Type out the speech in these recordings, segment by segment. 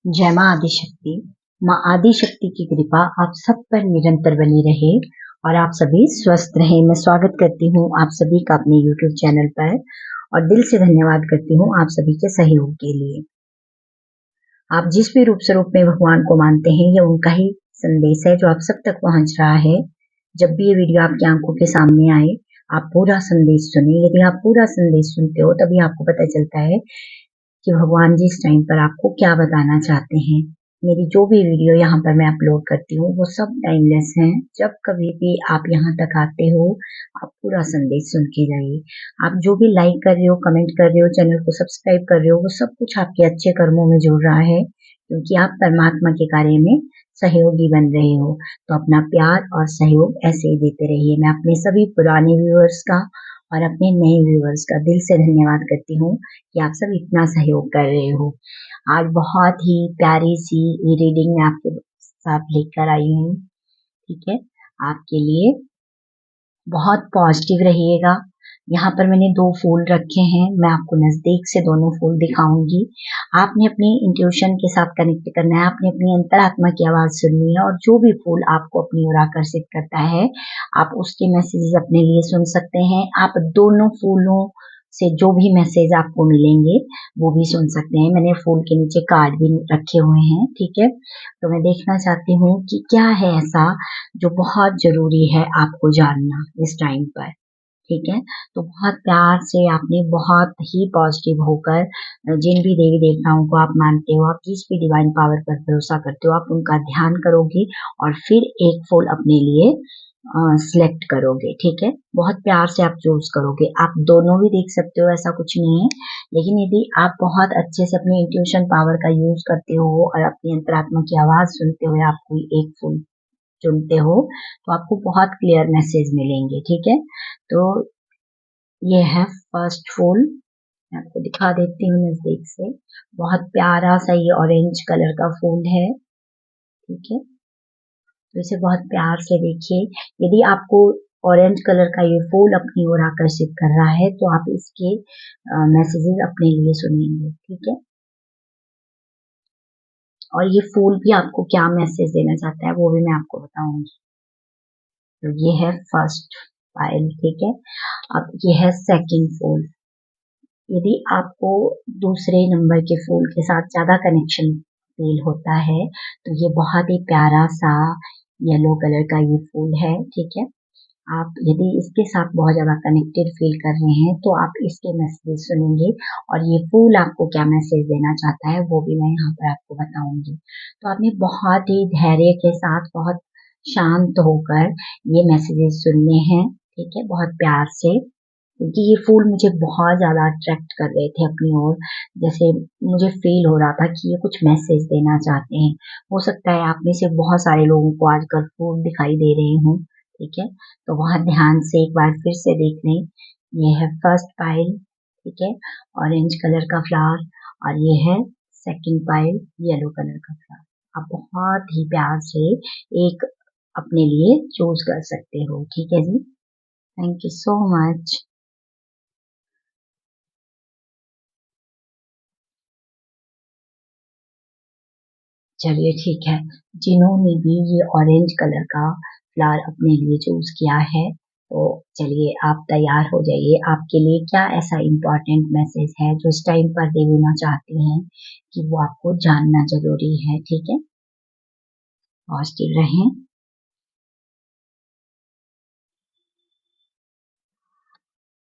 जय माँ आदिशक्ति। माँ आदिशक्ति की कृपा आप सब पर निरंतर बनी रहे और आप सभी स्वस्थ रहे। मैं स्वागत करती हूँ आप सभी का अपने YouTube चैनल पर और दिल से धन्यवाद करती हूँ आप सभी के सहयोग के लिए। आप जिस भी रूप स्वरूप में भगवान को मानते हैं, ये उनका ही संदेश है जो आप सब तक पहुंच रहा है। जब भी ये वीडियो आपकी आंखों के सामने आए, आप पूरा संदेश सुने। यदि आप पूरा संदेश सुनते हो तभी आपको पता चलता है कि भगवान जी इस टाइम पर आपको क्या बताना चाहते हैं। मेरी जो भी वीडियो यहाँ पर मैं अपलोड करती हूँ वो सब टाइमलेस हैं। जब कभी भी आप यहाँ तक आते हो, आप पूरा संदेश सुन के जाइए। आप जो भी लाइक कर रहे हो, कमेंट कर रहे हो, चैनल को सब्सक्राइब कर रहे हो, वो सब कुछ आपके अच्छे कर्मों में जुड़ रहा है, क्योंकि आप परमात्मा के कार्य में सहयोगी बन रहे हो। तो अपना प्यार और सहयोग ऐसे ही देते रहिए। मैं अपने सभी पुराने व्यूअर्स का और अपने नए व्यूअर्स का दिल से धन्यवाद करती हूँ कि आप सब इतना सहयोग कर रहे हो। आज बहुत ही प्यारी सी रीडिंग मैं आपके साथ लेकर आई हूँ। ठीक है, आपके लिए बहुत पॉजिटिव रहिएगा। यहाँ पर मैंने 2 फूल रखे हैं, मैं आपको नजदीक से दोनों फूल दिखाऊंगी। आपने अपनी इंट्यूशन के साथ कनेक्ट करना है, आपने अपनी अंतरात्मा की आवाज सुननी है और जो भी फूल आपको अपनी ओर आकर्षित करता है, आप उसके मैसेजेस अपने लिए सुन सकते हैं। आप दोनों फूलों से जो भी मैसेज आपको मिलेंगे वो भी सुन सकते हैं। मैंने फूल के नीचे कार्ड भी रखे हुए हैं। ठीक है, तो मैं देखना चाहती हूँ कि क्या है ऐसा जो बहुत जरूरी है आपको जानना इस टाइम पर। ठीक है, तो बहुत प्यार से आपने बहुत ही पॉजिटिव होकर जिन भी देवी देवताओं को आप मानते हो, आप जिस भी डिवाइन पावर पर भरोसा करते हो, आप उनका ध्यान करोगे और फिर एक फूल अपने लिए सिलेक्ट करोगे। ठीक है, बहुत प्यार से आप चूज करोगे। आप दोनों भी देख सकते हो, ऐसा कुछ नहीं है। लेकिन यदि आप बहुत अच्छे से अपने इंट्यूशन पावर का यूज करते हो और अपनी अंतरात्मा की आवाज सुनते हुए आप कोई एक फूल चुनते हो, तो आपको बहुत क्लियर मैसेज मिलेंगे। ठीक है, तो ये है फर्स्ट फूल। मैं आपको दिखा देती हूँ नजदीक से। बहुत प्यारा सा ये ऑरेंज कलर का फूल है। ठीक है, तो इसे बहुत प्यार से देखिए। यदि आपको ऑरेंज कलर का ये फूल अपनी ओर आकर्षित कर रहा है, तो आप इसके मैसेजेस अपने लिए सुनेंगे। ठीक है, और ये फूल भी आपको क्या मैसेज देना चाहता है वो भी मैं आपको बताऊंगी। तो ये है फर्स्ट फाइल। ठीक है, अब ये है सेकंड फूल। यदि आपको दूसरे नंबर के फूल के साथ ज्यादा कनेक्शन फील होता है, तो ये बहुत ही प्यारा सा येलो कलर का ये फूल है। ठीक है, आप यदि इसके साथ बहुत ज्यादा कनेक्टेड फील कर रहे हैं, तो आप इसके मैसेज सुनेंगे और ये फूल आपको क्या मैसेज देना चाहता है वो भी मैं यहाँ पर आपको बताऊंगी। तो आपने बहुत ही धैर्य के साथ, बहुत शांत होकर ये मैसेजेस सुनने हैं। ठीक है, बहुत प्यार से, क्योंकि ये फूल मुझे बहुत ज्यादा अट्रैक्ट कर रहे थे अपनी ओर। जैसे मुझे फील हो रहा था कि ये कुछ मैसेज देना चाहते हैं। हो सकता है आप में से बहुत सारे लोगों को आजकल फूल दिखाई दे रहे हों। ठीक है, तो बहुत ध्यान से एक बार फिर से देख लें। ये है फर्स्ट पाइल। ठीक है, ऑरेंज कलर का फ्लावर, और ये है सेकंड पाइल, येलो कलर का फ्लावर। आप बहुत ही प्यार से एक अपने लिए चूज कर सकते हो। ठीक है जी, थैंक यू सो मच। चलिए ठीक है, जिन्होंने भी ये ऑरेंज कलर का फ्लावर अपने लिए चूज किया है, तो चलिए आप तैयार हो जाइए। आपके लिए क्या ऐसा इम्पोर्टेंट मैसेज है जो इस टाइम पर देना चाहती हैं कि वो आपको जानना जरूरी है। ठीक है, पॉजिटिव रहें।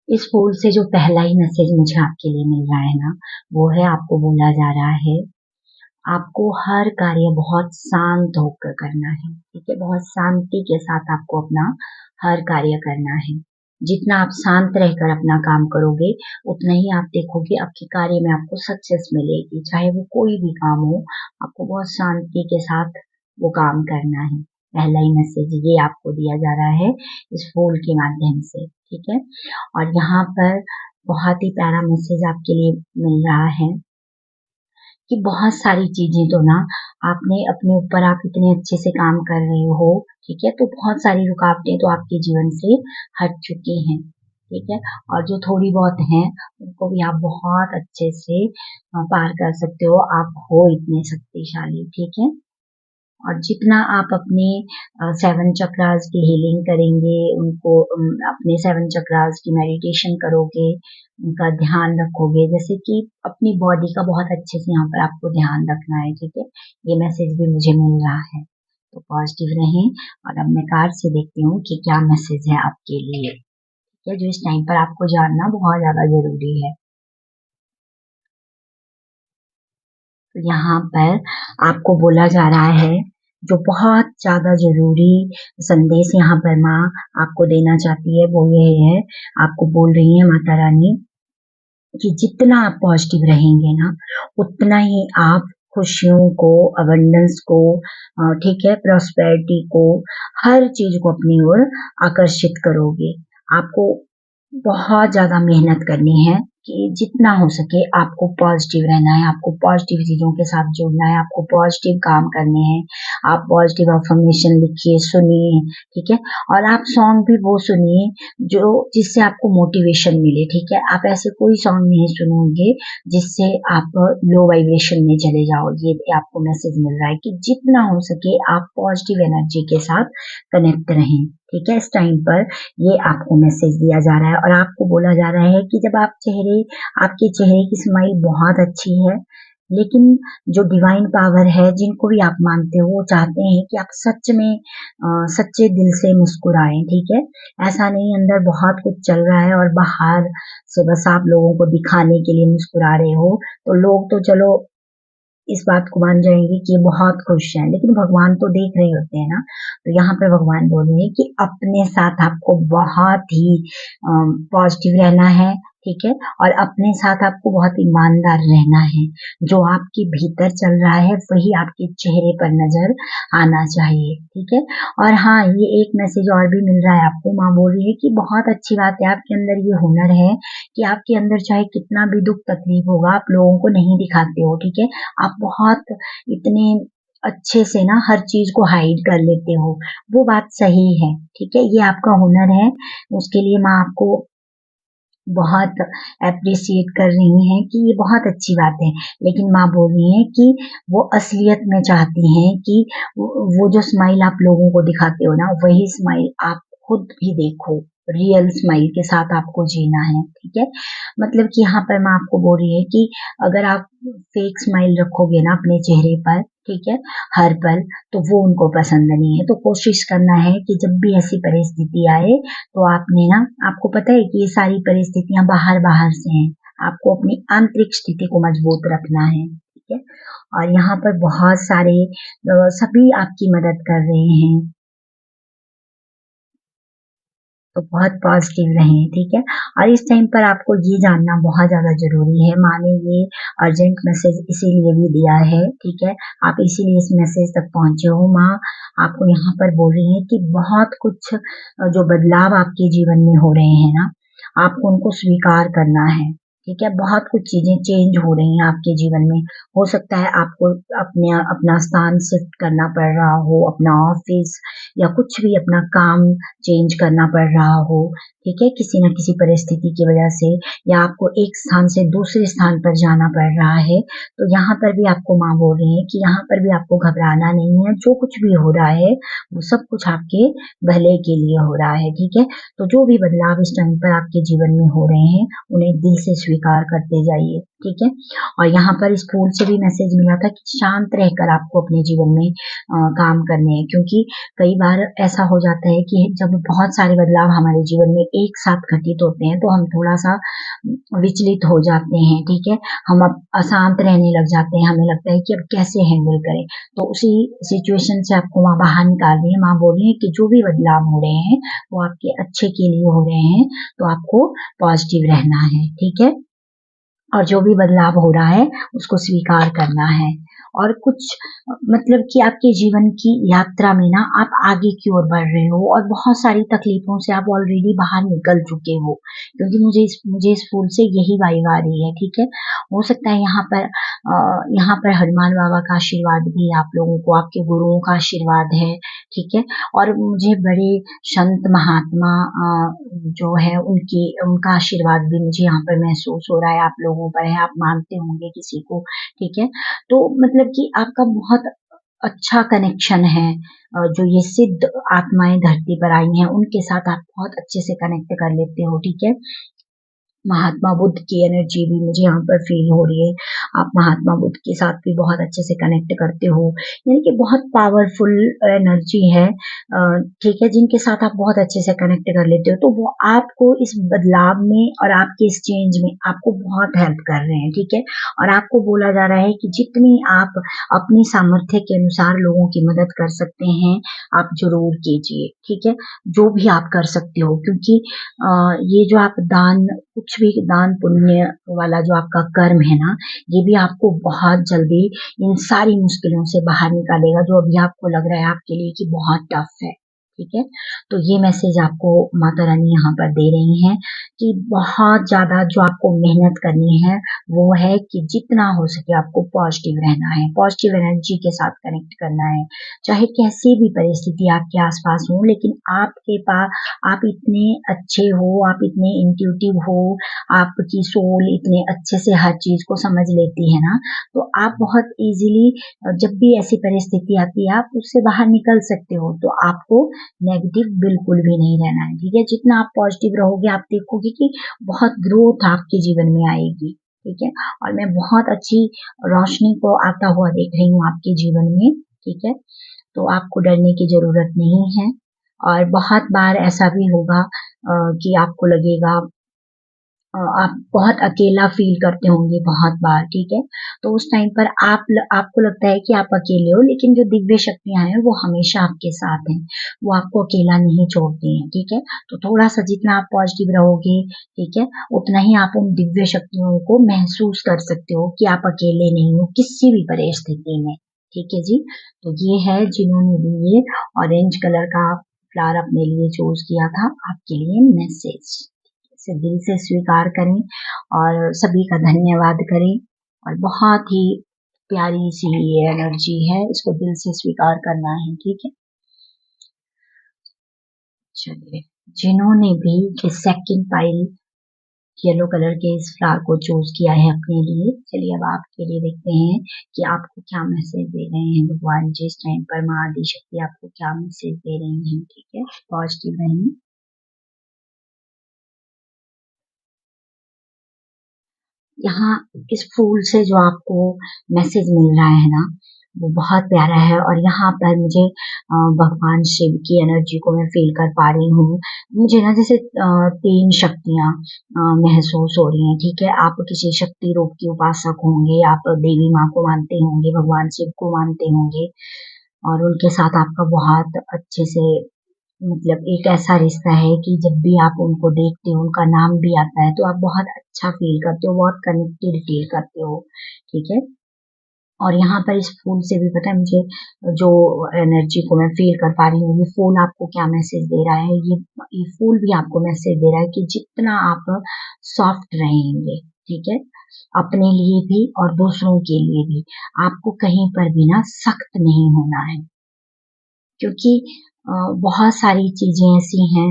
इस फूल से जो पहला ही मैसेज मुझे आपके लिए मिल रहा है ना, वो है, आपको बोला जा रहा है आपको हर कार्य बहुत शांत होकर करना है। ठीक है, बहुत शांति के साथ आपको अपना हर कार्य करना है। जितना आप शांत रहकर अपना काम करोगे, उतना ही आप देखोगे आपके कार्य में आपको सक्सेस मिलेगी। चाहे वो कोई भी काम हो, आपको बहुत शांति के साथ वो काम करना है। पहला ही मैसेज ये आपको दिया जा रहा है इस फूल के माध्यम से। ठीक है, और यहाँ पर बहुत ही प्यारा मैसेज आपके लिए मिल रहा है कि बहुत सारी चीजें तो ना, आपने अपने ऊपर, आप इतने अच्छे से काम कर रहे हो। ठीक है, तो बहुत सारी रुकावटें तो आपके जीवन से हट चुकी हैं। ठीक है। और जो थोड़ी बहुत हैं उनको भी आप बहुत अच्छे से पार कर सकते हो, आप हो इतने शक्तिशाली, ठीक है। और जितना आप अपने 7 चक्रास की हीलिंग करेंगे, उनको अपने 7 चक्रास की मेडिटेशन करोगे, उनका ध्यान रखोगे, जैसे कि अपनी बॉडी का बहुत अच्छे से यहाँ पर आपको ध्यान रखना है, ठीक है। ये मैसेज भी मुझे मिल रहा है, तो पॉजिटिव रहें। और अब मैं कार्ड से देखती हूँ कि क्या मैसेज है आपके लिए, ठीक है, जो इस टाइम पर आपको जानना बहुत ज्यादा जरूरी है। तो यहाँ पर आपको बोला जा रहा है, जो बहुत ज्यादा जरूरी संदेश यहाँ पर माँ आपको देना चाहती है वो ये है, आपको बोल रही है माता रानी कि जितना आप पॉजिटिव रहेंगे ना, उतना ही आप खुशियों को, अबंडेंस को, ठीक है, प्रॉस्पेरिटी को, हर चीज को अपनी ओर आकर्षित करोगे। आपको बहुत ज्यादा मेहनत करनी है कि जितना हो सके आपको पॉजिटिव रहना है, आपको पॉजिटिव चीजों के साथ जुड़ना है, आपको पॉजिटिव काम करने हैं। आप पॉजिटिव अफर्मेशन लिखिए, सुनिए, ठीक है। और आप सॉन्ग भी वो सुनिए जो जिससे आपको मोटिवेशन मिले, ठीक है। आप ऐसे कोई सॉन्ग नहीं सुनोगे जिससे आप लो वाइब्रेशन में चले जाओ। ये आपको मैसेज मिल रहा है कि जितना हो सके आप पॉजिटिव एनर्जी के साथ कनेक्ट रहें, ठीक है। इस टाइम पर ये आपको मैसेज दिया जा रहा है और आपको बोला जा रहा है कि जब आपके चेहरे की स्माइल बहुत अच्छी है, लेकिन जो डिवाइन पावर है, जिनको भी आप मानते हो, वो चाहते हैं कि आप सच में सच्चे दिल से मुस्कुराएं, ठीक है। ऐसा नहीं अंदर बहुत कुछ चल रहा है और बाहर से बस आप लोगों को दिखाने के लिए मुस्कुरा रहे हो, तो लोग तो चलो इस बात को मान जाएंगे कि ये बहुत खुश हैं, लेकिन भगवान तो देख रहे होते हैं ना। तो यहाँ पे भगवान बोल रहे हैं कि अपने साथ आपको बहुत ही पॉजिटिव रहना है, ठीक है। और अपने साथ आपको बहुत ईमानदार रहना है। जो आपके भीतर चल रहा है वही आपके चेहरे पर नजर आना चाहिए, ठीक है। और हाँ, ये एक मैसेज और भी मिल रहा है आपको, माँ बोल रही है कि बहुत अच्छी बात है, आपके अंदर ये हुनर है कि आपके अंदर चाहे कितना भी दुख तकलीफ होगा, आप लोगों को नहीं दिखाते हो, ठीक है। आप बहुत इतने अच्छे से ना हर चीज को हाइड कर लेते हो, वो बात सही है, ठीक है। ये आपका हुनर है, उसके लिए मैं आपको बहुत अप्रिशिएट कर रही हैं कि ये बहुत अच्छी बात है। लेकिन माँ बोल रही है कि वो असलियत में चाहती हैं कि वो जो स्माइल आप लोगों को दिखाते हो ना, वही स्माइल आप खुद भी देखो, रियल स्माइल के साथ आपको जीना है, ठीक है। मतलब कि यहाँ पर माँ आपको बोल रही है कि अगर आप फेक स्माइल रखोगे ना अपने चेहरे पर, ठीक है, हर पल, तो वो उनको पसंद नहीं है। तो कोशिश करना है कि जब भी ऐसी परिस्थिति आए, तो आपने ना, आपको पता है कि ये सारी परिस्थितियां बाहर बाहर से हैं, आपको अपनी आंतरिक स्थिति को मजबूत रखना है, ठीक है। और यहाँ पर बहुत सारे सभी आपकी मदद कर रहे हैं, तो बहुत पॉजिटिव रहें, ठीक है। और इस टाइम पर आपको ये जानना बहुत ज्यादा जरूरी है, माँ ने ये अर्जेंट मैसेज इसीलिए भी दिया है, ठीक है। आप इसीलिए इस मैसेज तक पहुंचे हो। माँ आपको यहाँ पर बोल रही है कि बहुत कुछ जो बदलाव आपके जीवन में हो रहे हैं ना, आपको उनको स्वीकार करना है, ठीक है। बहुत कुछ चीजें चेंज हो रही हैं आपके जीवन में। हो सकता है आपको अपना स्थान शिफ्ट करना पड़ रहा हो, अपना ऑफिस या कुछ भी अपना काम चेंज करना पड़ रहा हो, ठीक है, किसी न किसी परिस्थिति की वजह से, या आपको एक स्थान से दूसरे स्थान पर जाना पड़ रहा है। तो यहाँ पर भी आपको माँ बोल रही है कि यहाँ पर भी आपको घबराना नहीं है। जो कुछ भी हो रहा है वो सब कुछ आपके भले के लिए हो रहा है, ठीक है। तो जो भी बदलाव इस टाइम पर आपके जीवन में हो रहे हैं, उन्हें दिल से स्वीकार करते जाइए, ठीक है। और यहाँ पर स्कूल से भी मैसेज मिला था कि शांत रहकर आपको अपने जीवन में काम करने हैं, क्योंकि कई बार ऐसा हो जाता है कि जब बहुत सारे बदलाव हमारे जीवन में एक साथ घटित होते हैं, तो हम थोड़ा सा विचलित हो जाते हैं, ठीक है। हम अब अशांत रहने लग जाते हैं, हमें लगता है कि अब कैसे हैंडल करें। तो उसी सिचुएशन से आपको माँ बाहर निकाल रही है। माँ बोल रही है कि जो भी बदलाव हो रहे हैं वो आपके अच्छे के लिए हो रहे हैं, तो आपको पॉजिटिव रहना है, ठीक है। और जो भी बदलाव हो रहा है उसको स्वीकार करना है। और कुछ मतलब कि आपके जीवन की यात्रा में ना आप आगे की ओर बढ़ रहे हो और बहुत सारी तकलीफों से आप ऑलरेडी बाहर निकल चुके हो, क्योंकि मुझे इस फूल से यही वाइब आ रही है। ठीक है, हो सकता है यहाँ पर हनुमान बाबा का आशीर्वाद भी आप लोगों को, आपके गुरुओं का आशीर्वाद है। ठीक है, और मुझे बड़े संत महात्मा जो है उनका आशीर्वाद भी मुझे यहाँ पर महसूस हो रहा है, आप लोगों पर है, आप मानते होंगे किसी को। ठीक है, तो मतलब कि आपका बहुत अच्छा कनेक्शन है। जो ये सिद्ध आत्माएं धरती पर आई हैं उनके साथ आप बहुत अच्छे से कनेक्ट कर लेते हो। ठीक है, महात्मा बुद्ध की एनर्जी भी मुझे यहाँ पर फील हो रही है, आप महात्मा बुद्ध के साथ भी बहुत अच्छे से कनेक्ट करते हो, यानी कि बहुत पावरफुल एनर्जी है। ठीक है, जिनके साथ आप बहुत अच्छे से कनेक्ट कर लेते हो तो वो आपको इस बदलाव में और आपके इस चेंज में आपको बहुत हेल्प कर रहे हैं। ठीक है, और आपको बोला जा रहा है कि जितनी आप अपनी सामर्थ्य के अनुसार लोगों की मदद कर सकते हैं आप जरूर कीजिए। ठीक है, जो भी आप कर सकते हो, क्योंकि ये जो आप कुछ भी दान पुण्य वाला जो आपका कर्म है ना, ये भी आपको बहुत जल्दी इन सारी मुश्किलों से बाहर निकालेगा जो अभी आपको लग रहा है आपके लिए कि बहुत टफ है। ठीक है, तो ये मैसेज आपको माता रानी यहाँ पर दे रही हैं कि बहुत ज्यादा जो आपको मेहनत करनी है वो है कि जितना हो सके आपको पॉजिटिव रहना है, पॉजिटिव एनर्जी के साथ कनेक्ट करना है, चाहे कैसी भी परिस्थिति आपके आसपास हो, लेकिन आपके पास आप इतने अच्छे हो, आप इतने इंट्यूटिव हो, आपकी सोल इतने अच्छे से हर चीज को समझ लेती है ना, तो आप बहुत इजीली जब भी ऐसी परिस्थिति आती है आप उससे बाहर निकल सकते हो। तो आपको नेगेटिव बिल्कुल भी नहीं रहना है। ठीक है, जितना आप पॉजिटिव रहोगे आप देखोगे कि बहुत ग्रोथ आपके जीवन में आएगी। ठीक है, और मैं बहुत अच्छी रोशनी को आता हुआ देख रही हूँ आपके जीवन में। ठीक है, तो आपको डरने की जरूरत नहीं है। और बहुत बार ऐसा भी होगा कि आपको लगेगा आप बहुत अकेला फील करते होंगे बहुत बार। ठीक है, तो उस टाइम पर आपको लगता है कि आप अकेले हो, लेकिन जो दिव्य शक्तियां हैं वो हमेशा आपके साथ हैं, वो आपको अकेला नहीं छोड़ती हैं। ठीक है, तो थोड़ा सा जितना आप पॉजिटिव रहोगे, ठीक है, उतना ही आप उन दिव्य शक्तियों को महसूस कर सकते हो कि आप अकेले नहीं हो किसी भी परिस्थिति में। ठीक है जी, तो ये है जिन्होंने भी ये ऑरेंज कलर का फ्लावर अपने लिए चूज किया था, आपके लिए मैसेज से दिल से स्वीकार करें और सभी का धन्यवाद करें। और बहुत ही प्यारी सी ये एनर्जी है, इसको दिल से स्वीकार करना है। ठीक है, चलिए, जिन्होंने भी ये सेकंड पाइल येलो कलर के इस फ्लावर को चूज किया है अपने लिए, चलिए अब आपके लिए देखते हैं कि आपको क्या मैसेज दे रहे हैं भगवान जी इस टाइम पर, माँ आदि शक्ति आपको क्या मैसेज दे रही हैं। ठीक है, पॉजिटिव रहें। यहाँ इस फूल से जो आपको मैसेज मिल रहा है ना वो बहुत प्यारा है, और यहाँ पर मुझे भगवान शिव की एनर्जी को मैं फील कर पा रही हूँ। मुझे ना जैसे तीन शक्तियाँ महसूस हो रही हैं। ठीक है, आप किसी शक्ति रूप के उपासक होंगे, आप देवी माँ को मानते होंगे, भगवान शिव को मानते होंगे, और उनके साथ आपका बहुत अच्छे से मतलब एक ऐसा रिश्ता है कि जब भी आप उनको देखते हो, उनका नाम भी आता है, तो आप बहुत अच्छा फील करते हो, बहुत कनेक्टेड फील करते हो। ठीक है, और यहाँ पर इस फूल से भी पता है मुझे जो एनर्जी को मैं फील कर पा रही हूँ, ये फूल आपको क्या मैसेज दे रहा है, ये फूल भी आपको मैसेज दे रहा है कि जितना आप सॉफ्ट रहेंगे, ठीक है, अपने लिए भी और दूसरों के लिए भी, आपको कहीं पर भी ना सख्त नहीं होना है, क्योंकि बहुत सारी चीजें ऐसी हैं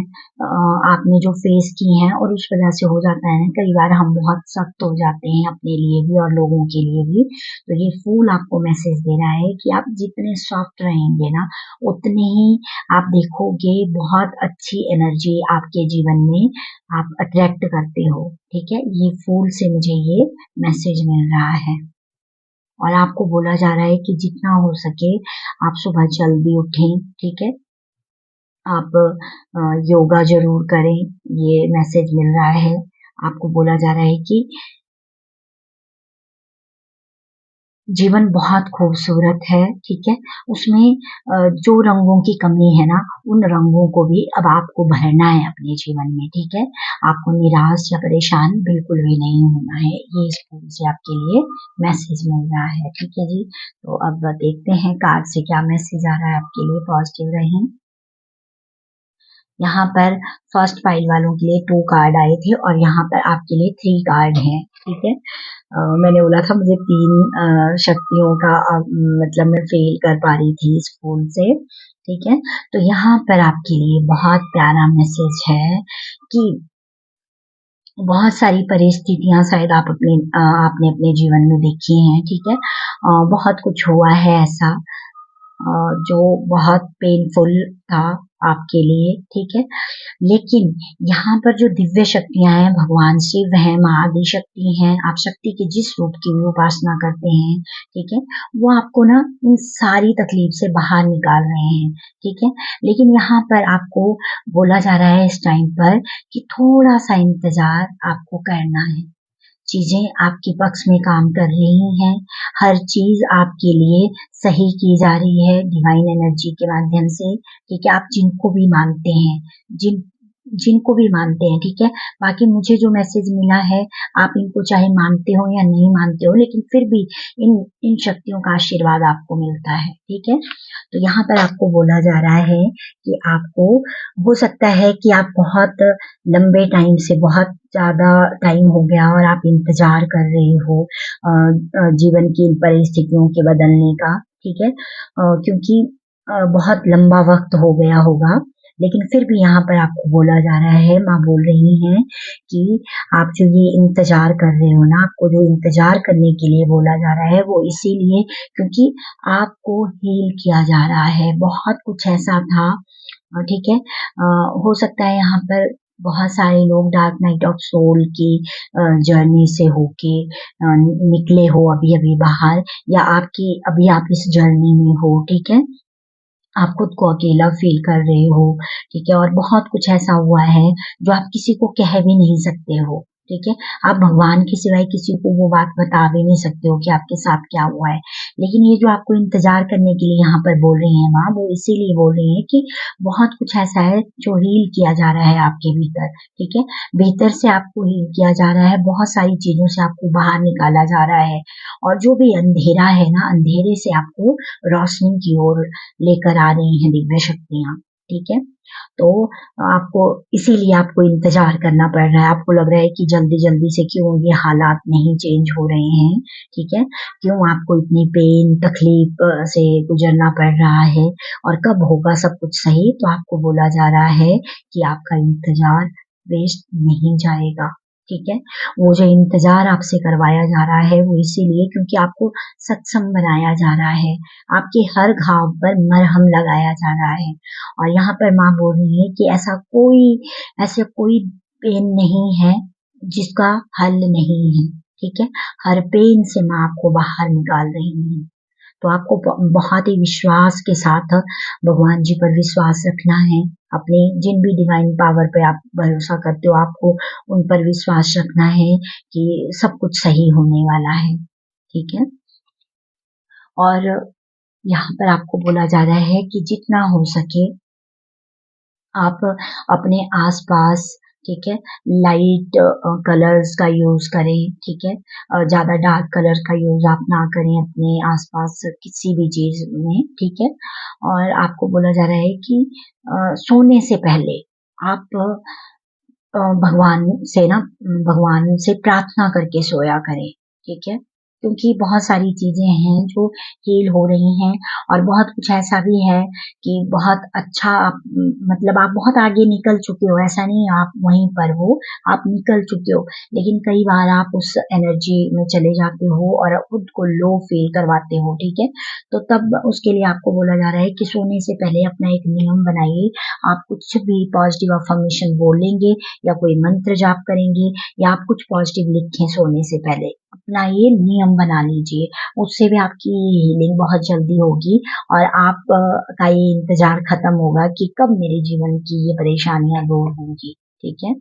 आपने जो फेस की हैं, और उस वजह से हो जाता है ना कई बार हम बहुत सख्त हो जाते हैं अपने लिए भी और लोगों के लिए भी। तो ये फूल आपको मैसेज दे रहा है कि आप जितने सॉफ्ट रहेंगे ना उतने ही आप देखोगे बहुत अच्छी एनर्जी आपके जीवन में आप अट्रैक्ट करते हो। ठीक है, ये फूल से मुझे ये मैसेज मिल रहा है, और आपको बोला जा रहा है कि जितना हो सके आप सुबह जल्दी उठें। ठीक है, आप योगा जरूर करें, ये मैसेज मिल रहा है। आपको बोला जा रहा है कि जीवन बहुत खूबसूरत है, ठीक है? उसमें जो रंगों की कमी है ना, उन रंगों को भी अब आपको भरना है अपने जीवन में, ठीक है? आपको निराश या परेशान बिल्कुल भी नहीं होना है। ये स्कूल से आपके लिए मैसेज मिल रहा है, ठीक है जी? तो अब देखते हैं कार्ड से क्या मैसेज आ रहा है आपके लिए। पॉजिटिव रहें। यहाँ पर फर्स्ट पाइल वालों के लिए 2 कार्ड आए थे और यहाँ पर आपके लिए 3 कार्ड हैं, ठीक है? मैंने बोला था मुझे 3 शक्तियों का मतलब मैं फ़ील कर पा रही थी इस फूल से, ठीक है? तो यहाँ पर आपके लिए बहुत प्यारा मैसेज है कि बहुत सारी परिस्थितियाँ शायद आपने अपने जीवन में देखी हैं, ठीक है? बहुत कुछ हुआ है ऐसा जो बहुत पेनफुल था आपके लिए, ठीक है? लेकिन यहाँ पर जो दिव्य शक्तियाँ हैं, भगवान शिव हैं, माँ आदि शक्ति हैं, आप शक्ति के जिस रूप की भी उपासना करते हैं, ठीक है? वो आपको ना इन सारी तकलीफ से बाहर निकाल रहे हैं, ठीक है? लेकिन यहाँ पर आपको बोला जा रहा है इस टाइम पर कि थोड़ा-सा इंतज़ार आपको करना है। चीज़ें आपके पक्ष में काम कर रही हैं, हर चीज़ आपके लिए सही की जा रही है डिवाइन एनर्जी के माध्यम से, ठीक है? आप जिनको भी मानते हैं, जिन जिनको भी मानते हैं, ठीक है? बाकी मुझे जो मैसेज मिला है, आप इनको चाहे मानते हो या नहीं मानते हो, लेकिन फिर भी इन इन शक्तियों का आशीर्वाद आपको मिलता है, ठीक है? तो यहाँ पर आपको बोला जा रहा है कि आपको हो सकता है कि आप बहुत लंबे टाइम से बहुत ज़्यादा टाइम हो गया और आप इंतज़ार कर रहे हो जीवन की इन परिस्थितियों के बदलने का, ठीक है? क्योंकि बहुत लंबा वक़्त हो गया होगा, लेकिन फिर भी यहाँ पर आपको बोला जा रहा है, माँ बोल रही हैं कि आप जो ये इंतज़ार कर रहे हो ना, आपको जो इंतज़ार करने के लिए बोला जा रहा है, वो इसीलिए क्योंकि आपको हील किया जा रहा है। बहुत कुछ ऐसा था ठीक है? हो सकता है यहाँ पर बहुत सारे लोग डार्क नाइट ऑफ सोल की जर्नी से होके निकले हो अभी-अभी बाहर या अभी आप इस जर्नी में हो, ठीक है? आप खुद को अकेला फ़ील कर रहे हो, ठीक है? और बहुत कुछ ऐसा हुआ है जो आप किसी को कह भी नहीं सकते हो, ठीक है? आप भगवान के सिवाय किसी को वो बात बता भी नहीं सकते हो कि आपके साथ क्या हुआ है। लेकिन ये जो आपको इंतज़ार करने के लिए यहाँ पर बोल रही हैं माँ, वो इसीलिए बोल रही हैं कि बहुत कुछ ऐसा है जो हील किया जा रहा है आपके भीतर, ठीक है? भीतर से आपको हील किया जा रहा है, बहुत सारी चीज़ों से आपको बाहर निकाला जा रहा है और जो भी अंधेरा है ना, अंधेरे से आपको रोशनी की ओर लेकर आ रही हैं दिव्य शक्तियाँ, ठीक है? तो इसीलिए आपको इंतज़ार करना पड़ रहा है, आपको लग रहा है कि जल्दी-जल्दी से क्यों ये हालात नहीं चेंज हो रहे हैं, ठीक है? क्यों आपको इतनी पेन, तकलीफ से गुज़रना पड़ रहा है और कब होगा सब कुछ सही? तो आपको बोला जा रहा है कि आपका इंतज़ार वेस्ट नहीं जाएगा, ठीक है? वो जो इंतज़ार आपसे करवाया जा रहा है, वो इसीलिए क्योंकि आपको सक्षम बनाया जा रहा है, आपके हर घाव पर मरहम लगाया जा रहा है और यहाँ पर माँ बोल रही है कि ऐसा कोई पेन नहीं है जिसका हल नहीं है, ठीक है? हर पेन से माँ आपको बाहर निकाल रही है। तो आपको बहुत ही विश्वास के साथ भगवान जी पर विश्वास रखना है। अपने जिन भी डिवाइन पावर पे आप भरोसा करते हो, आपको उन पर विश्वास रखना है कि सब कुछ सही होने वाला है, ठीक है? और यहाँ पर आपको बोला जा रहा है कि जितना हो सके आप अपने आस-पास ठीक है, लाइट कलर्स का यूज़ करें, ठीक है? ज़्यादा डार्क कलर का यूज़ आप ना करें अपने आस-पास किसी भी चीज़ में, ठीक है? और आपको बोला जा रहा है कि सोने से पहले आप भगवान से प्रार्थना करके सोया करें, ठीक है? क्योंकि बहुत सारी चीज़ें हैं जो हील हो रही हैं और बहुत कुछ ऐसा भी है कि बहुत अच्छा मतलब आप बहुत आगे निकल चुके हो, ऐसा नहीं है आप वहीं पर हो, आप निकल चुके हो। लेकिन कई बार आप उस एनर्जी में चले जाते हो और खुद को लो फ़ील करवाते हो, ठीक है? तो तब उसके लिए आपको बोला जा रहा है कि सोने से पहले अपना एक नियम बनाइए, आप कुछ भी पॉज़िटिव अफ़र्मेशन बोलेंगे या कोई मंत्र जाप करेंगे या आप कुछ पॉजिटिव लिखें सोने से पहले, अपना ये नियम बना लीजिए। उससे भी आपकी हीलिंग बहुत जल्दी होगी और का ये इंतज़ार खत्म होगा कि कब मेरे जीवन की ये परेशानियाँ दूर होंगी, ठीक है?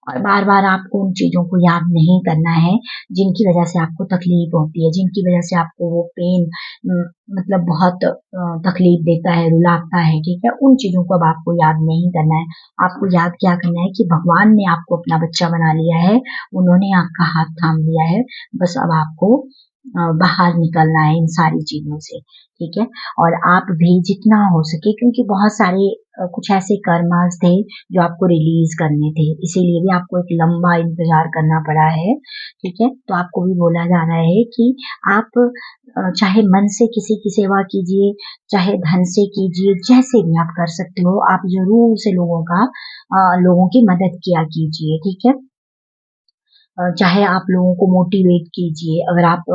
और बार बार आपको उन चीजों को याद नहीं करना है जिनकी वजह से आपको तकलीफ होती है, जिनकी वजह से आपको वो पेन मतलब बहुत तकलीफ देता है, रुलाता है, ठीक है। उन चीजों को अब आपको याद नहीं करना है। आपको याद क्या करना है कि भगवान ने आपको अपना बच्चा बना लिया है, उन्होंने आपका हाथ थाम लिया है। बस अब आपको बाहर निकलना है इन सारी चीजों से, ठीक है। और आप भी जितना हो सके, क्योंकि बहुत सारे कुछ ऐसे कर्मास थे जो आपको रिलीज करने थे, इसीलिए भी आपको एक लंबा इंतजार करना पड़ा है, ठीक है। तो आपको भी बोला जा रहा है कि आप चाहे मन से किसी की सेवा कीजिए, चाहे धन से कीजिए, जैसे भी आप कर सकते हो, आप जरूर से लोगों की मदद किया कीजिए, ठीक है। चाहे आप लोगों को मोटिवेट कीजिए, अगर आप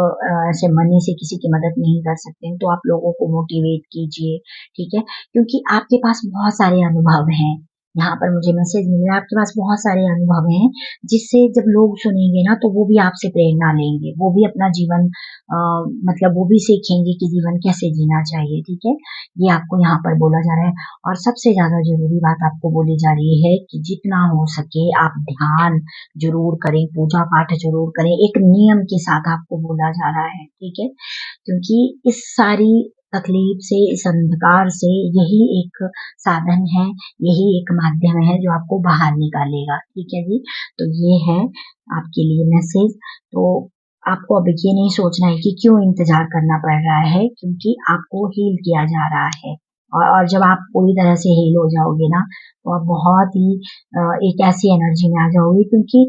ऐसे मनी से किसी की मदद नहीं कर सकते हैं तो आप लोगों को मोटिवेट कीजिए, ठीक है। क्योंकि आपके पास बहुत सारे अनुभव हैं, यहाँ पर मुझे मैसेज मिल रहा है आपके पास बहुत सारे अनुभव हैं, जिससे जब लोग सुनेंगे ना तो वो भी आपसे प्रेरणा लेंगे, वो भी अपना जीवन मतलब वो भी सीखेंगे कि जीवन कैसे जीना चाहिए, ठीक है। ये आपको यहाँ पर बोला जा रहा है। और सबसे ज्यादा जरूरी बात आपको बोली जा रही है कि जितना हो सके आप ध्यान जरूर करें, पूजा पाठ जरूर करें, एक नियम के साथ आपको बोला जा रहा है, ठीक है। क्योंकि इस सारी तकलीफ से, इस अंधकार से यही एक साधन है, यही एक माध्यम है जो आपको बाहर निकालेगा, ठीक है जी। तो ये है आपके लिए मैसेज। तो आपको अब ये नहीं सोचना है कि क्यों इंतजार करना पड़ रहा है, क्योंकि आपको हील किया जा रहा है। और जब आप पूरी तरह से हील हो जाओगे ना तो आप बहुत ही एक ऐसी एनर्जी में आ जाओगे, क्योंकि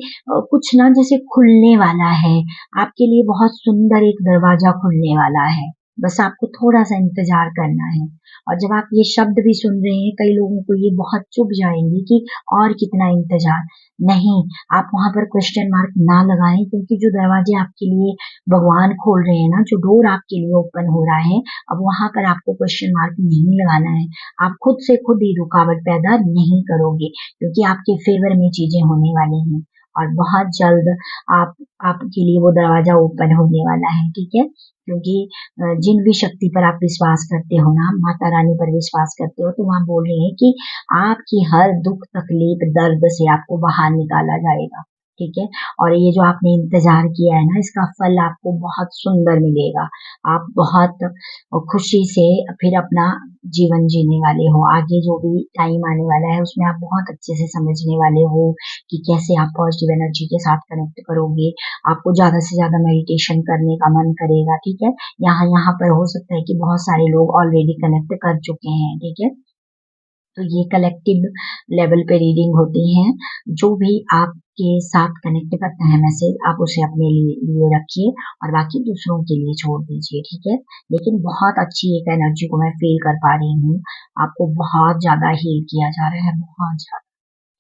कुछ ना जैसे खुलने वाला है आपके लिए, बहुत सुंदर एक दरवाजा खुलने वाला है। बस आपको थोड़ा सा इंतजार करना है। और जब आप ये शब्द भी सुन रहे हैं, कई लोगों को ये बहुत चुभ जाएंगे कि और कितना इंतजार। नहीं, आप वहां पर क्वेश्चन मार्क ना लगाएं, क्योंकि जो दरवाजे आपके लिए भगवान खोल रहे हैं ना, जो डोर आपके लिए ओपन हो रहा है, अब वहां पर आपको क्वेश्चन मार्क नहीं लगाना है। आप खुद से खुद ही रुकावट पैदा नहीं करोगे, क्योंकि आपके फेवर में चीजें होने वाली हैं और बहुत जल्द आप आपके लिए वो दरवाजा ओपन होने वाला है, ठीक है। क्योंकि जिन भी शक्ति पर आप विश्वास करते हो ना, माता रानी पर विश्वास करते हो, तो वहां बोल रहे हैं कि आपकी हर दुख तकलीफ दर्द से आपको बाहर निकाला जाएगा, ठीक है। और ये जो आपने इंतजार किया है ना, इसका फल आपको बहुत सुंदर मिलेगा। आप बहुत खुशी से फिर अपना जीवन जीने वाले हो। आगे जो भी टाइम आने वाला है उसमें आप बहुत अच्छे से समझने वाले हो कि कैसे आप पॉजिटिव एनर्जी के साथ कनेक्ट करोगे। आपको ज्यादा से ज्यादा मेडिटेशन करने का मन करेगा, ठीक है। यहाँ यहाँ पर हो सकता है कि बहुत सारे लोग ऑलरेडी कनेक्ट कर चुके हैं, ठीक है। तो ये कलेक्टिव लेवल पे रीडिंग होती है। जो भी आपके साथ कनेक्ट करता है मैसेज, आप उसे अपने लिए रखिए और बाकी दूसरों के लिए छोड़ दीजिए, ठीक है। लेकिन बहुत अच्छी एक एनर्जी को मैं फील कर पा रही हूँ, आपको बहुत ज्यादा हील किया जा रहा है, बहुत ज्यादा,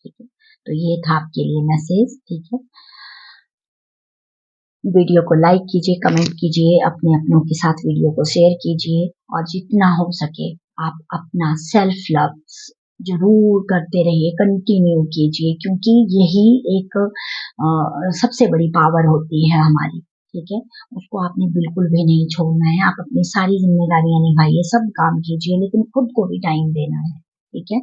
ठीक है। तो ये था आपके लिए मैसेज, ठीक है। वीडियो को लाइक कीजिए, कमेंट कीजिए, अपने अपनों के साथ वीडियो को शेयर कीजिए और जितना हो सके आप अपना सेल्फ लव जरूर करते रहिए, कंटिन्यू कीजिए, क्योंकि यही एक सबसे बड़ी पावर होती है हमारी, ठीक है। उसको आपने बिल्कुल भी नहीं छोड़ना है। आप अपनी सारी जिम्मेदारियां निभाइए, सब काम कीजिए, लेकिन खुद को भी टाइम देना है, ठीक है।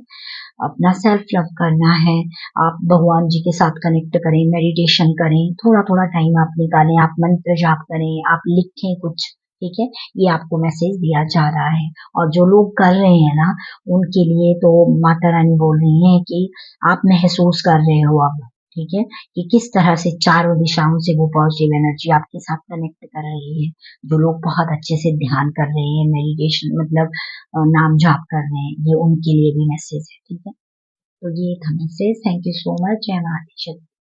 अपना सेल्फ लव करना है। आप भगवान जी के साथ कनेक्ट करें, मेडिटेशन करें, थोड़ा थोड़ा टाइम आप निकालें, आप मंत्र जाप करें, आप लिखें कुछ, ठीक है। ये आपको मैसेज दिया जा रहा है। और जो लोग कर रहे हैं ना, उनके लिए तो माता रानी बोल रही है कि आप महसूस कर रहे हो अब, ठीक है, कि किस तरह से चारों दिशाओं से वो पॉजिटिव एनर्जी आपके साथ कनेक्ट कर रही है। जो लोग बहुत अच्छे से ध्यान कर रहे हैं, मेडिटेशन मतलब नाम जाप कर रहे हैं, ये उनके लिए भी मैसेज है, ठीक है। तो ये था message. Thank you so much. जय माता दी।